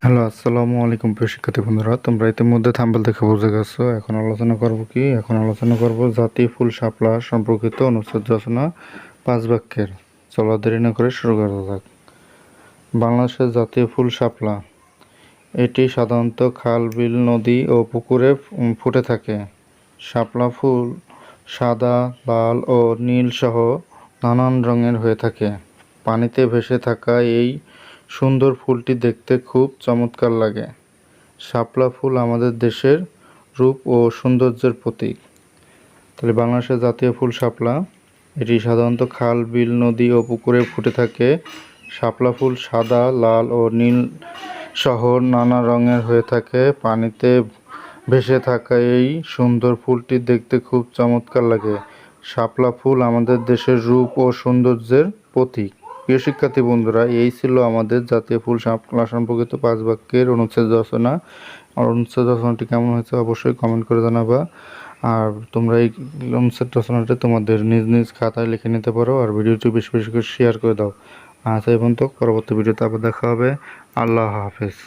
Hello, আসসালামু আলাইকুম প্রিয় শিক্ষার্থী বন্ধুরা। তোমরা ইতিমধ্যে থাম্বনেল দেখে বুঝে গেছো। এখন আলোচনা করব জাতীয় ফুল শাপলা সম্পর্কিত অনুচ্ছেদ রচনা 5 বাক্যের। চলো দেরি না করে শুরু করা যাক। বাংলাদেশের জাতীয় ফুল শাপলা। এটি সাধারণত খাল, বিল, নদী ও পুকুরে ফুটে থাকে। শাপলা ফুল সাদা, লাল ও নীল সহ নানান রঙের হয়ে থাকে। পানিতে ভেসে থাকা এই সুন্দর ফুলটি দেখতে খুব চমৎকার লাগে। শাপলা ফুল আমাদের দেশের রূপ ও সৌন্দর্যের প্রতীক। তাহলে বাংলাদেশের জাতীয় ফুল শাপলা। এটি সাধারণত খাল, বিল, নদী ও পুকুরে ফুটে থাকে। শাপলা ফুল সাদা, লাল ও নীল সহ নানা রঙের হয়ে থাকে। পানিতে ভেসে থাকা এই সুন্দর ফুলটি দেখতে খুব চমৎকার লাগে। শাপলা ফুল আমাদের দেশের রূপ ও সৌন্দর্যের প্রতীক। প্রিয় শিক্ষার্থী বন্ধুরা, এই ছিল আমাদের জাতীয় ফুল শাপলা সম্পর্কিত 5 বাক্যের অনুচ্ছেদ রচনা। আর অনুচ্ছেদ রচনাটি কেমন হয়েছে অবশ্যই কমেন্ট করে জানাবা। আর তোমরা এই অনুচ্ছেদ রচনাটি তোমাদের নিজ নিজ খাতায় লিখে নিতে পারো। আর ভিডিওটি বেশি বেশি করে শেয়ার করে দাও। আজ এই পর্যন্ত, পরবর্তী ভিডিওতে আবার দেখা হবে। আল্লাহ হাফেজ।